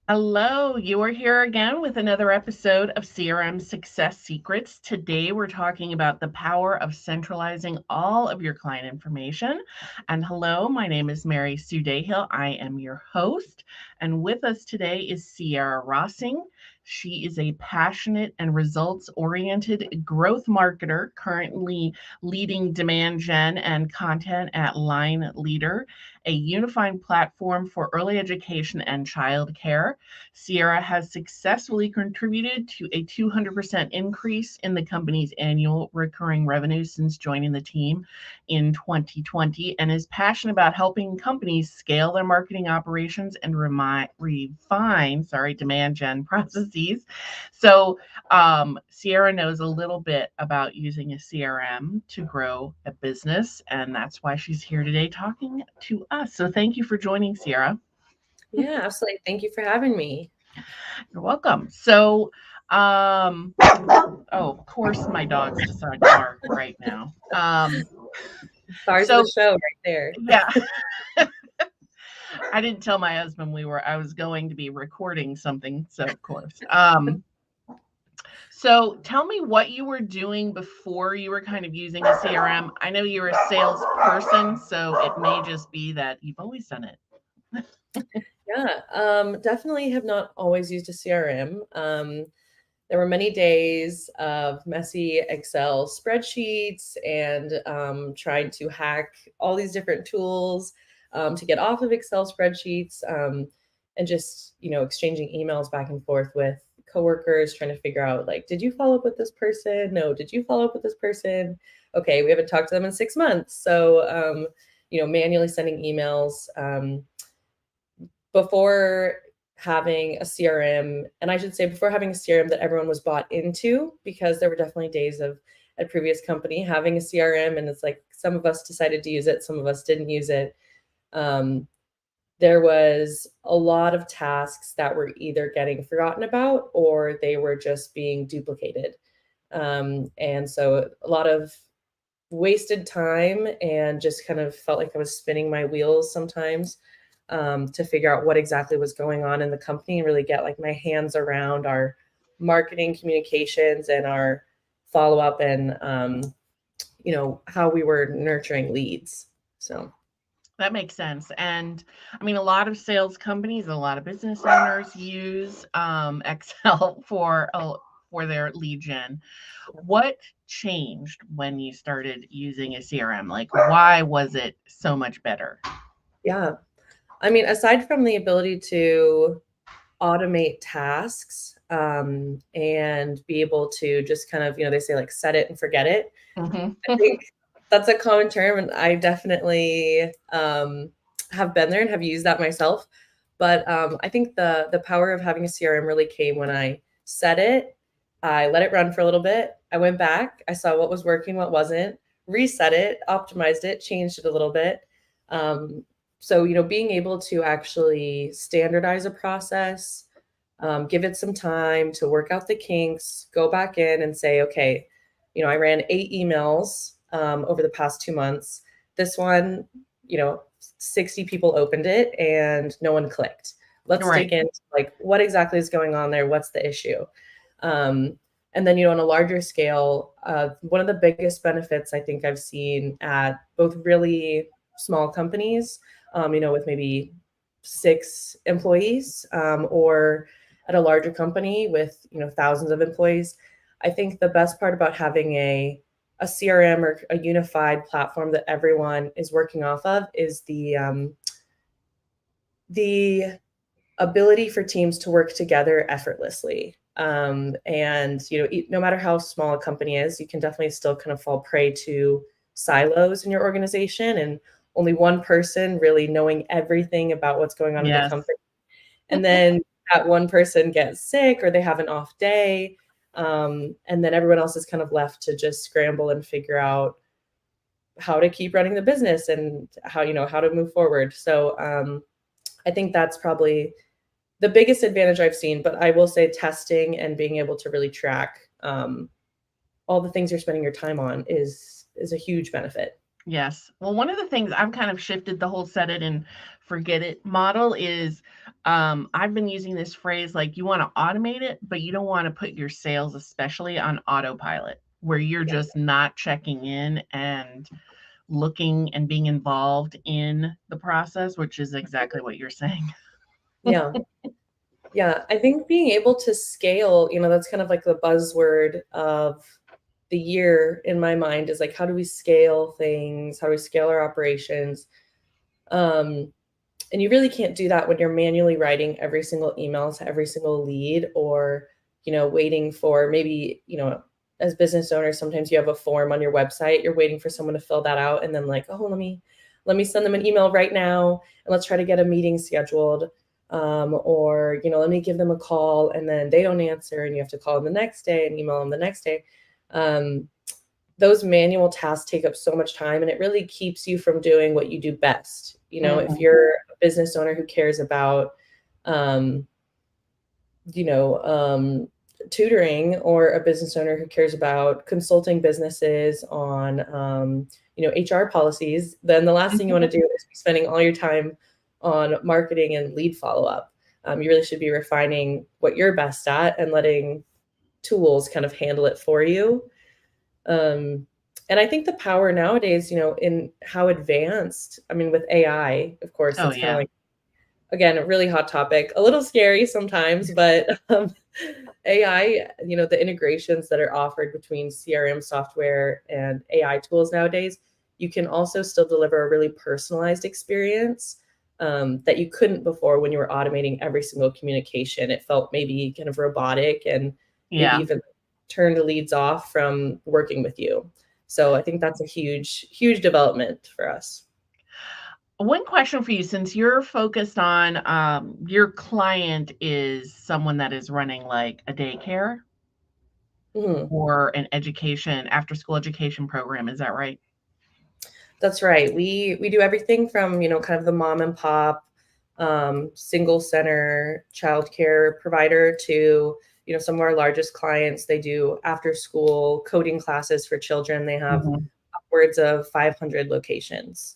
Hello, you are here again with another episode of CRM Success Secrets. Today, we're talking about the power of centralizing all of your client information. And hello, my name is Mary Sue Dayhill. I am your host. And with us today is Sierra Rossing. She is a passionate and results oriented growth marketer, currently leading demand gen and content at Line Leader, a unifying platform for early education and childcare. Sierra has successfully contributed to a 200% increase in the company's annual recurring revenue since joining the team in 2020 and is passionate about helping companies scale their marketing operations and refine demand gen processes. So Sierra knows a little bit about using a CRM to grow a business, and that's why she's here today talking to us. So thank you for joining, Sierra. Yeah, absolutely. Thank you for having me. You're welcome. Oh, of course, my dogs decide to bark right now. Stars of the So show right there. yeah, I didn't tell my husband I was going to be recording something. So of course. So tell me what you were doing before you were kind of using a CRM. I know you're a salesperson, so it may just be that you've always done it. Yeah, definitely have not always used a CRM. There were many days of messy Excel spreadsheets and trying to hack all these different tools to get off of Excel spreadsheets and just, exchanging emails back and forth with coworkers, trying to figure out like, did you follow up with this person? No, did you follow up with this person? Okay, we haven't talked to them in 6 months. So, manually sending emails. Before having a CRM, and I should say before having a CRM that everyone was bought into, because there were definitely days of a previous company having a CRM, and it's like some of us decided to use it, some of us didn't use it. Um, there was a lot of tasks that were either getting forgotten about or they were just being duplicated. And so a lot of wasted time and just kind of felt like I was spinning my wheels sometimes to figure out what exactly was going on in the company and really get like my hands around our marketing communications and our follow up and how we were nurturing leads. So That makes sense. And I mean, a lot of sales companies, a lot of business owners use Excel for their lead gen. What changed when you started using a CRM? Like, why was it so much better? yeah, I mean, aside from the ability to automate tasks and be able to just kind of, they say like set it and forget it. Mhm. I think that's a common term, and I definitely have been there and have used that myself. But I think the power of having a CRM really came when I set it. I let it run for a little bit. I went back. I saw what was working, what wasn't. Reset it, optimized it, changed it a little bit. Um, so being able to actually standardize a process, give it some time to work out the kinks, go back in and say, okay, I ran 8 emails over the past 2 months. This one, 60 people opened it and no one clicked. Let's Right. dig into like what exactly is going on there. What's the issue? Um, and then, on a larger scale, one of the biggest benefits I think I've seen at both really small companies, with maybe 6 employees, or at a larger company with thousands of employees. I think the best part about having a CRM or a unified platform that everyone is working off of is the ability for teams to work together effortlessly. And no matter how small a company is, you can definitely still kind of fall prey to silos in your organization and only one person really knowing everything about what's going on in the Yes. company. And then that one person gets sick or they have an off day. And then everyone else is kind of left to just scramble and figure out how to keep running the business and how to move forward. So I think that's probably the biggest advantage I've seen. But I will say testing and being able to really track all the things you're spending your time on is a huge benefit. Yes. Well, one of the things I've kind of shifted the whole set it and forget it model is I've been using this phrase like you want to automate it, but you don't want to put your sales, especially on autopilot, where you're Yeah. just not checking in and looking and being involved in the process, which is exactly what you're saying. Yeah. Yeah. I think being able to scale, that's kind of like the buzzword of the year in my mind is like, how do we scale things? How do we scale our operations? Um, and you really can't do that when you're manually writing every single email to every single lead, or waiting for maybe, as business owners, sometimes you have a form on your website, you're waiting for someone to fill that out, and then like, oh, let me send them an email right now, and let's try to get a meeting scheduled. Or let me give them a call, and then they don't answer, and you have to call them the next day and email them the next day. um, those manual tasks take up so much time, and it really keeps you from doing what you do best. If Hmm. you're a business owner who cares about, um, you know, um, tutoring, or a business owner who cares about consulting businesses on, HR policies, then the last thing you want to do is be spending all your time on marketing and lead follow up. You really should be refining what you're best at and letting tools kind of handle it for you. Um, and I think the power nowadays, in how advanced, I mean, with AI, of course, Oh it's kind of yeah. like, again, a really hot topic, a little scary sometimes, but AI, the integrations that are offered between CRM software and AI tools nowadays, you can also still deliver a really personalized experience, that you couldn't before when you were automating every single communication. It felt maybe kind of robotic, and maybe Yeah. even turned the leads off from working with you. So I think that's a huge, huge development for us. One question for you, since you're focused on your client is someone that is running like a daycare Mhm. or an education after school education program, is that right? That's right. We do everything from, kind of the mom and pop, single center childcare provider to, some of our largest clients. They do after school coding classes for children. They have Mhm. upwards of 500 locations.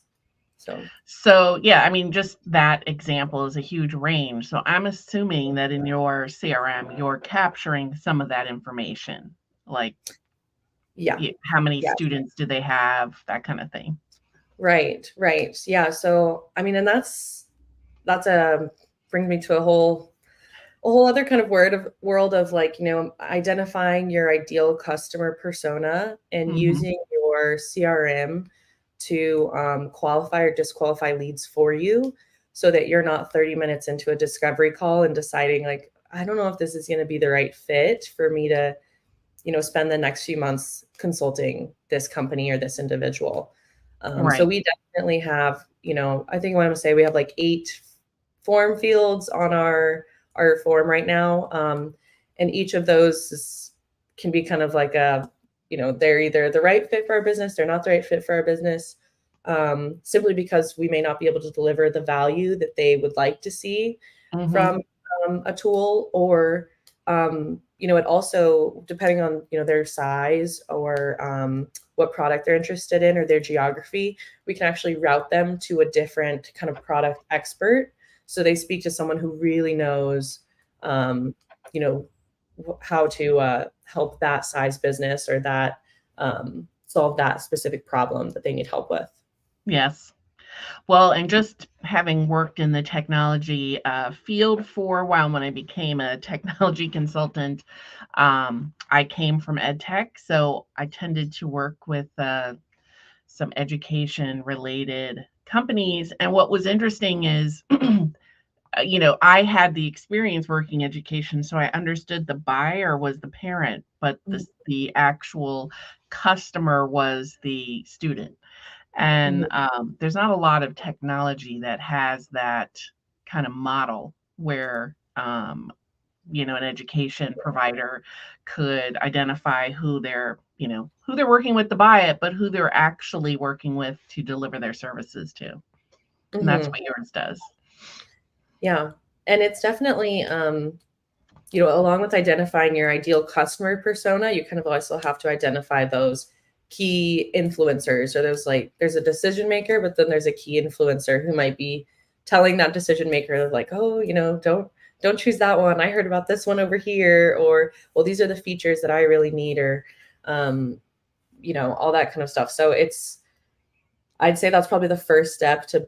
So So, yeah, I mean, just that example is a huge range. So I'm assuming that in your CRM, you're capturing some of that information, like yeah, how many yeah, students do they have, that kind of thing. right, right. Yeah. So I mean, and that's a brings me to a whole other kind of world of like, identifying your ideal customer persona and Hmm. using your CRM to qualify or disqualify leads for you, so that you're not 30 minutes into a discovery call and deciding like, I don't know if this is going to be the right fit for me to, spend the next few months consulting this company or this individual. So Right. we definitely have, I think I want to say we have like 8 form fields on our form right now, and each of those can be kind of like a, they're either the right fit for our business, they're not the right fit for our business, simply because we may not be able to deliver the value that they would like to see Hmm. from a tool, or it also, depending on, their size, or what product they're interested in, or their geography, we can actually route them to a different kind of product expert, so they speak to someone who really knows, um, you know how to help that size business, or that solve that specific problem that they need help with. Yes. Well, and just having worked in the technology field for a while when I became a technology consultant, I came from ed tech. So I tended to work with some education related companies. And what was interesting is, I had the experience working education, so I understood the buyer was the parent, but Mhm, the actual customer was the student. And mhm, there's not a lot of technology that has that kind of model where, an education provider could identify who they're working with to buy it, but who they're actually working with to deliver their services to. And that's mhm. what yours does. Yeah. And it's definitely, along with identifying your ideal customer persona, you kind of also have to identify those key influencers, or those, like, there's a decision maker, but then there's a key influencer who might be telling that decision maker like, oh, don't choose that one. I heard about this one over here, or well, these are the features that I really need, or um, all that kind of stuff. So I'd say that's probably the first step to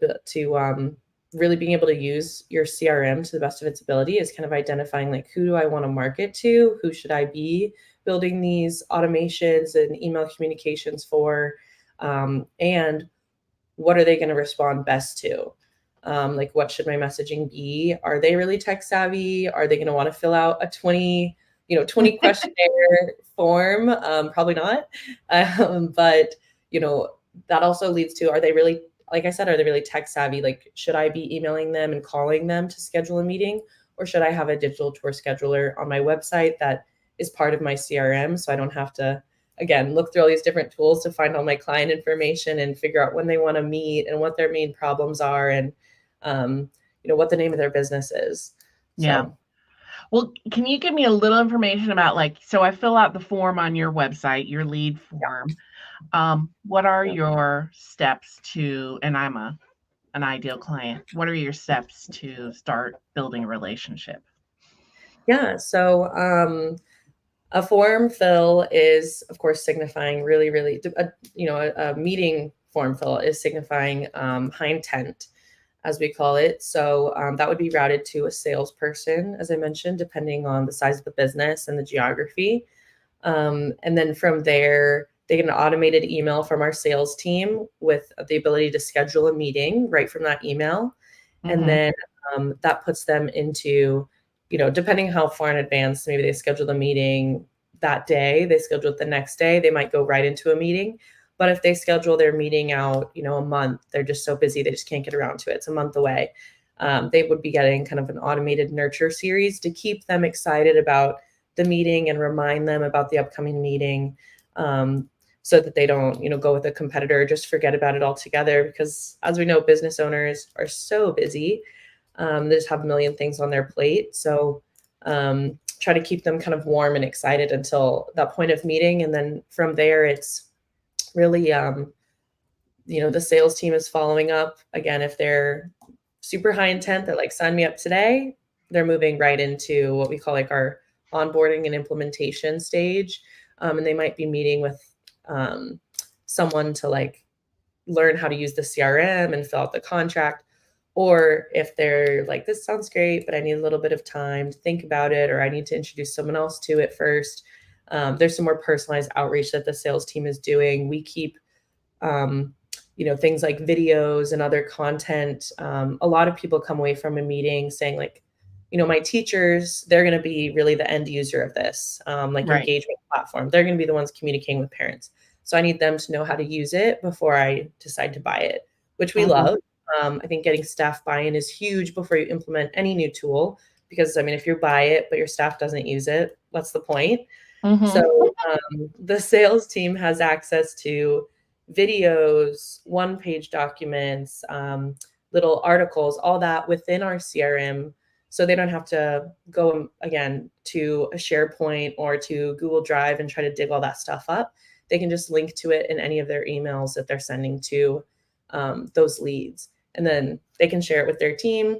really being able to use your CRM to the best of its ability, is kind of identifying like, who do I want to market to? Who should I be building these automations and email communications for? And what are they going to respond best to? Like, what should my messaging be? Are they really tech savvy? Are they going to want to fill out a 20 questionnaire form? Probably not. But that also leads to, are they really, like I said, are they really tech savvy? Like, should I be emailing them and calling them to schedule a meeting? Or should I have a digital tour scheduler on my website that is part of my CRM, so I don't have to, again, look through all these different tools to find all my client information and figure out when they want to meet and what their main problems are, and um, what the name of their business is. Yeah. So Well, can you give me a little information about, like, so I fill out the form on your website, your lead form. What are yeah. your steps to, and I'm an ideal client. What are your steps to start building a relationship? Yeah. So a form fill is, of course, signifying really, really, a meeting form fill is signifying high intent, as we call it. So that would be routed to a salesperson, as I mentioned, depending on the size of the business and the geography. And then from there, they get an automated email from our sales team with the ability to schedule a meeting right from that email. And Mm-hmm. then that puts them into, depending how far in advance, maybe they schedule the meeting that day, they schedule it the next day, they might go right into a meeting. But if they schedule their meeting out, a month, they're just so busy, they just can't get around to it. It's a month away. They would be getting kind of an automated nurture series to keep them excited about the meeting and remind them about the upcoming meeting, so that they don't, go with a competitor, just forget about it altogether. Because as we know, business owners are so busy. They just have a million things on their plate. So try to keep them kind of warm and excited until that point of meeting. And then from there, it's really, the sales team is following up. Again, if they're super high intent, they're like, sign me up today, they're moving right into what we call like our onboarding and implementation stage. And they might be meeting with um, someone to like learn how to use the CRM and fill out the contract. Or if they're like, this sounds great, but I need a little bit of time to think about it, or I need to introduce someone else to it first. There's some more personalized outreach that the sales team is doing. We keep um, things like videos and other content. A lot of people come away from a meeting saying like, my teachers, they're going to be really the end user of this, like Right. engagement platform. They're going to be the ones communicating with parents. So I need them to know how to use it before I decide to buy it, which we Mm-hmm. love. I think getting staff buy-in is huge before you implement any new tool, because I mean, if you buy it but your staff doesn't use it, what's the point? So Mm-hmm. the sales team has access to videos, one-page documents, little articles, all that within our CRM. So they don't have to go again to a SharePoint or to Google Drive and try to dig all that stuff up. They can just link to it in any of their emails that they're sending to those leads. And then they can share it with their team.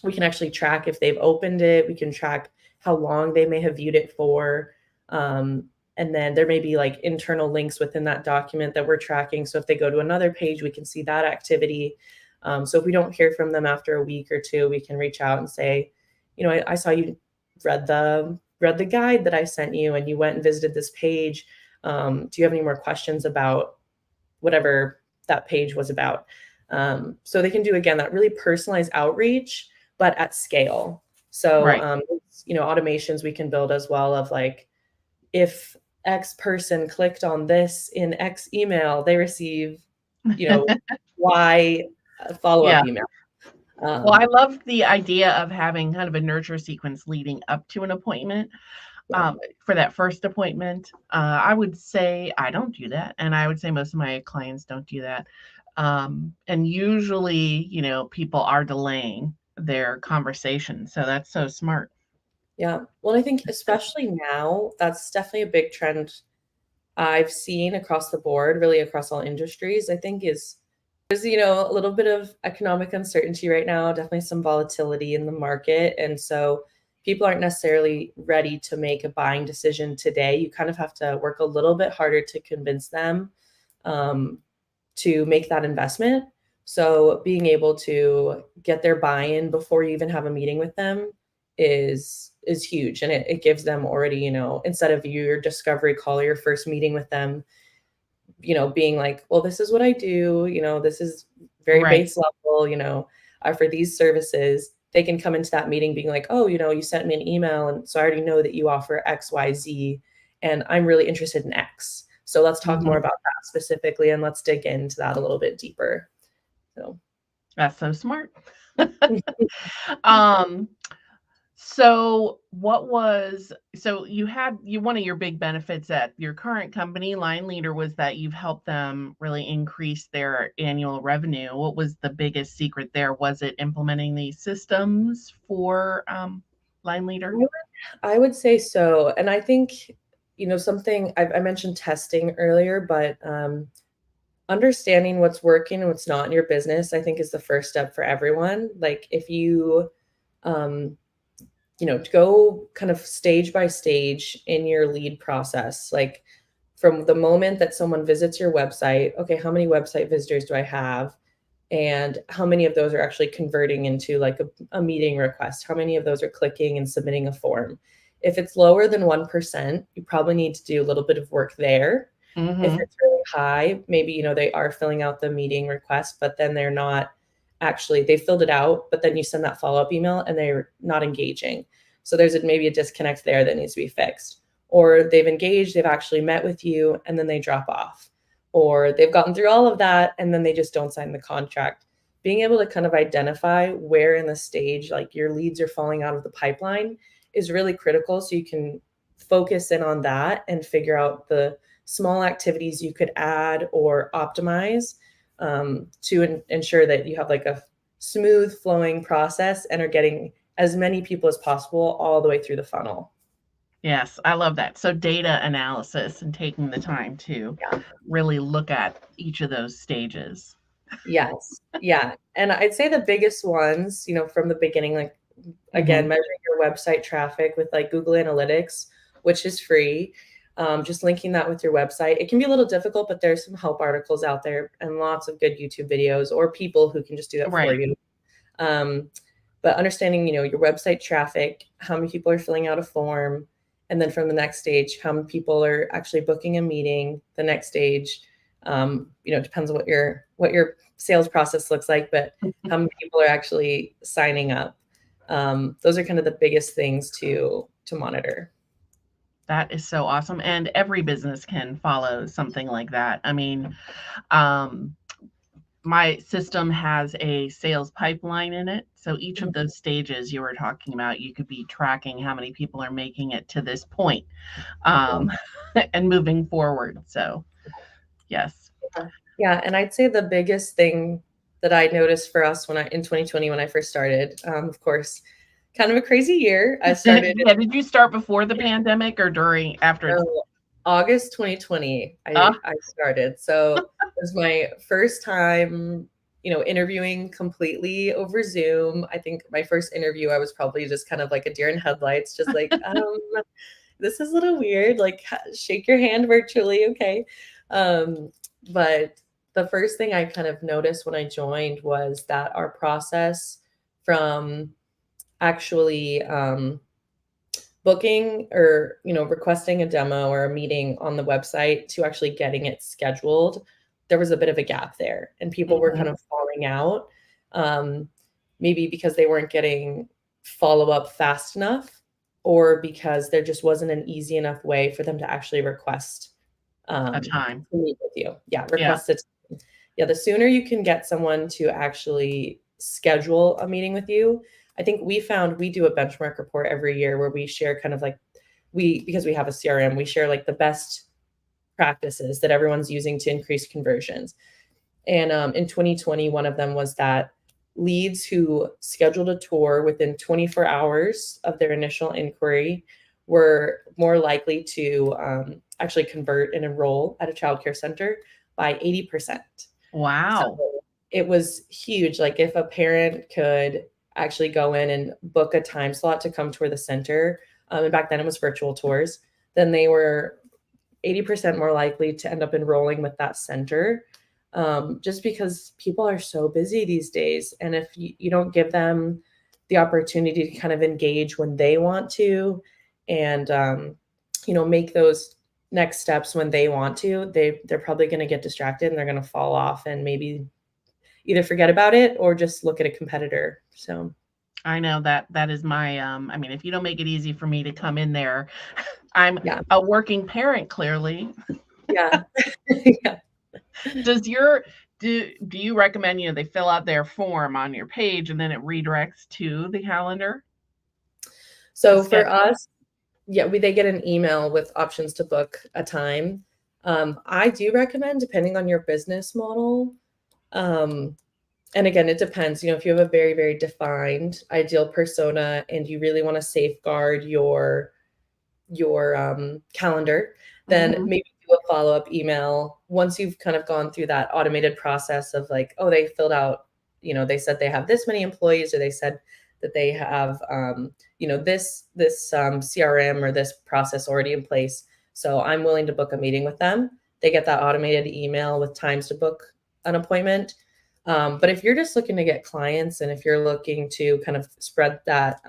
We can actually track if they've opened it. We can track how long they may have viewed it for. Um, and then there may be like internal links within that document that we're tracking. So if they go to another page, we can see that activity. So if we don't hear from them after a week or two, we can reach out and say, I saw you read the guide that I sent you, and you went and visited this page. Do you have any more questions about whatever that page was about? So they can do, again, that really personalized outreach, but at scale. So Right. automations we can build as well, of like, if X person clicked on this in X email, they receive, Y follow-up Yeah. email. Well, I Um, love the idea of having kind of a nurture sequence leading up to an appointment. yeah, For that first appointment, I would say I don't do that, and I would say most of my clients don't do that. And usually, people are delaying their conversation, so that's so smart. yeah. Well, I think especially now, that's definitely a big trend I've seen across the board, really across all industries, I think, is There's, a little bit of economic uncertainty right now, definitely some volatility in the market. And so people aren't necessarily ready to make a buying decision today. You kind of have to work a little bit harder to convince them um, to make that investment. So being able to get their buy-in before you even have a meeting with them is huge. And it gives them already, instead of your discovery call or your first meeting with them, being like, well, this is what I do, this is very Right. base level, for these services, they can come into that meeting being like, oh, you sent me an email. And so I already know that you offer XYZ, and I'm really interested in X. So let's talk more Mhm. about that specifically, and let's dig into that a little bit deeper. So, That's so smart. Um, so you one of your big benefits at your current company, Line Leader, was that you've helped them really increase their annual revenue. What was the biggest secret there? Was it implementing these systems for Line Leader? I would say so. And I think, something I mentioned testing earlier, but understanding what's working and what's not in your business, I think is the first step for everyone. Like if you, um, go kind of stage by stage in your lead process, like from the moment that someone visits your website, okay, how many website visitors do I have? And how many of those are actually converting into like a meeting request? How many of those are clicking and submitting a form? If it's lower than 1%, you probably need to do a little bit of work there. If Mhm. it's really high, maybe, they are filling out the meeting request, but then they're not actually, they filled it out, but then you send that follow-up email and they're not engaging. So there's maybe a disconnect there that needs to be fixed. Or they've engaged, they've actually met with you, and then they drop off. Or they've gotten through all of that and then they just don't sign the contract. Being able to kind of identify where in the stage like your leads are falling out of the pipeline is really critical, so you can focus in on that and figure out the small activities you could add or optimize to ensure that you have like a smooth flowing process and are getting as many people as possible all the way through the funnel. Yes, I love that. So data analysis and taking the time to Yeah. really look at each of those stages. Yes. Yeah. And I'd say the biggest ones, from the beginning, like again, Mhm. measuring your website traffic with like Google Analytics, which is free. Just linking that with your website. It can be a little difficult, but there's some help articles out there and lots of good YouTube videos or people who can just do that for Right. you. Um, but understanding, your website traffic, how many people are filling out a form, and then from the next stage, how many people are actually booking a meeting. The next stage, depends on what your sales process looks like, but how many people are actually signing up. Those are kind of the biggest things to monitor. That is so awesome, and every business can follow something like that. I mean, um, my system has a sales pipeline in it, so each of those stages you were talking about, you could be tracking how many people are making it to this point, Yeah. um, and moving forward, so, yes. Yeah, and I'd say the biggest thing that I noticed for us when I in 2020 when I first started, of course, kind of a crazy year. I started Yeah, did you start before the pandemic or during after in it's August 2020. I ah, I started. So it was my first time, interviewing completely over Zoom. I think my first interview, I was probably just kind of like a deer in headlights, just like, this is a little weird. Like, shake your hand virtually, okay? Um, but the first thing I kind of noticed when I joined was that our process from actually booking or requesting a demo or a meeting on the website to actually getting it scheduled, there was a bit of a gap there and people were kind mhm, of falling out, um, maybe because they weren't getting follow-up fast enough or because there just wasn't an easy enough way for them to actually request a time. to meet with you. Yeah, Yeah. request it. Yeah, the sooner you can get someone to actually schedule a meeting with you, I think we found we do a benchmark report every year where we share kind of like because we have a CRM, we share like the best practices that everyone's using to increase conversions. And in 2020, one of them was that leads who scheduled a tour within 24 hours of their initial inquiry were more likely to actually convert and enroll at a childcare center by 80%. So Wow. it was huge. Like if a parent could actually go in and book a time slot to come tour the center, and back then it was virtual tours, then they were 80% more likely to end up enrolling with that center, just because people are so busy these days. And if you don't give them the opportunity to kind of engage when they want to, and make those next steps when they want to, they're probably going to get distracted and they're going to fall off and maybe either forget about it or just look at a competitor. So I know that is my, I mean, if you don't make it easy for me to come in there, I'm yeah, a working parent, clearly. yeah, yeah. Does your do you recommend, they fill out their form on your page and then it redirects to the calendar to So for schedule? us, yeah, they get an email with options to book a time. I do recommend, depending on your business model, um, and again, it depends. If you have a very, very defined ideal persona and you really want to safeguard your calendar, then Mhm. maybe do a follow-up email once you've kind of gone through that automated process of like, oh, they filled out, they said they have this many employees, or they said that they have this CRM or this process already in place. So I'm willing to book a meeting with them. They get that automated email with times to book an appointment. But if you're just looking to get clients, and if you're looking to kind of spread that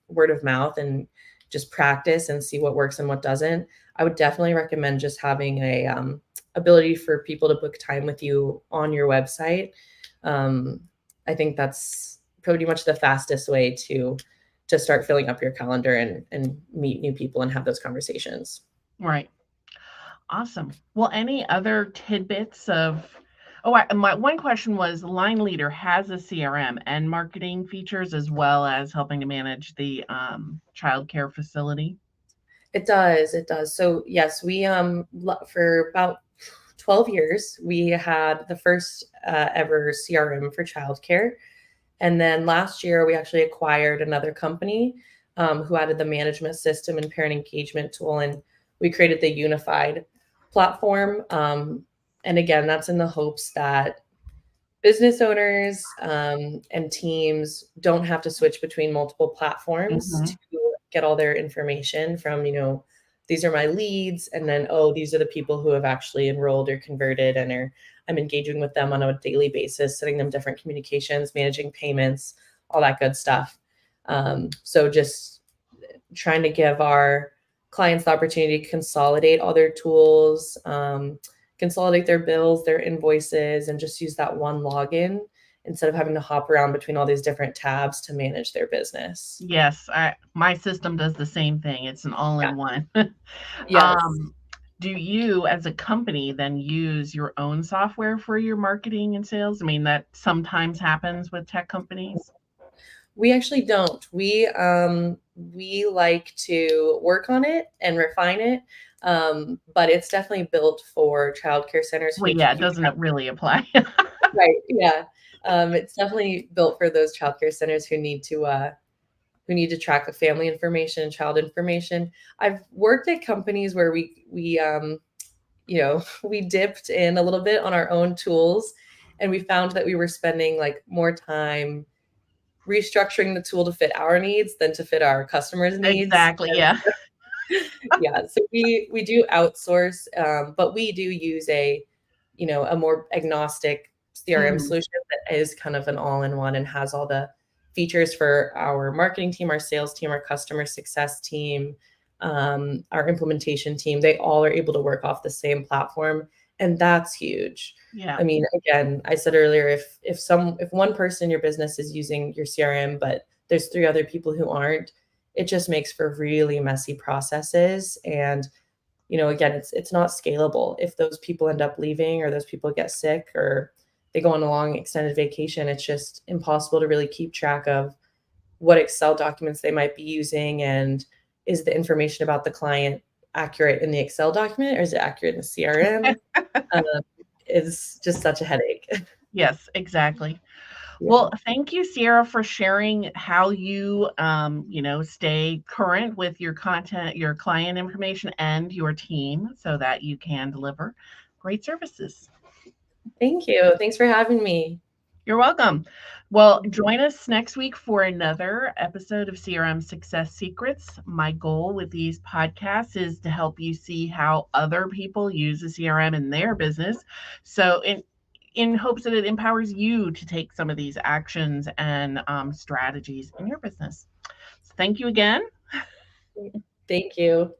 word of mouth and just practice and see what works and what doesn't, I would definitely recommend just having a ability for people to book time with you on your website. Um, I think that's pretty much the fastest way to start filling up your calendar and meet new people and have those conversations. Right. Awesome. Well, any other tidbits of my one question was Line Leader has a CRM and marketing features as well as helping to manage the childcare facility. It does. It does. So yes, we for about 12 years we had the first ever CRM for childcare. And then last year, we actually acquired another company who added the management system and parent engagement tool, and we created the unified platform. And again, that's in the hopes that business owners and teams don't have to switch between multiple platforms Mhm. to get all their information from, these are my leads, and then, oh, these are the people who have actually enrolled or converted and I'm engaging with them on a daily basis, sending them different communications, managing payments, all that good stuff. So just trying to give our clients the opportunity to consolidate all their tools, consolidate their bills, their invoices, and just use that one login instead of having to hop around between all these different tabs to manage their business. Yes, my system does the same thing. It's an Yeah. all-in-one. Yes. Um, do you, as a company, then use your own software for your marketing and sales? I mean, that sometimes happens with tech companies. We actually don't. We like to work on it and refine it, but it's definitely built for childcare centers Well, yeah, who doesn't it really apply? right, yeah. It's definitely built for those childcare centers who need to track the family information and child information. I've worked at companies where we dipped in a little bit on our own tools, and we found that we were spending like more time restructuring the tool to fit our needs than to fit our customers' needs. Exactly, yeah. Yeah, so we do outsource, but we do use a more agnostic CRM Mhm. solution that is kind of an all-in-one and has all the features for our marketing team, our sales team, our customer success team, our implementation team. They all are able to work off the same platform, and that's huge. Yeah. I mean, again, I said earlier, if one person in your business is using your CRM, but there's three other people who aren't, it just makes for really messy processes. And again, it's not scalable. If those people end up leaving, or those people get sick, or they go on a long extended vacation, it's just impossible to really keep track of what Excel documents they might be using, and is the information about the client accurate in the Excel document, or is it accurate in the CRM? um, it's just such a headache. Yes, exactly. Yeah. Well, thank you, Sierra, for sharing how you, stay current with your content, your client information, and your team so that you can deliver great services. Thank you. Thanks for having me. You're welcome. Well, join us next week for another episode of CRM Success Secrets. My goal with these podcasts is to help you see how other people use a CRM in their business. So, in hopes that it empowers you to take some of these actions and strategies in your business. So thank you again. Thank you.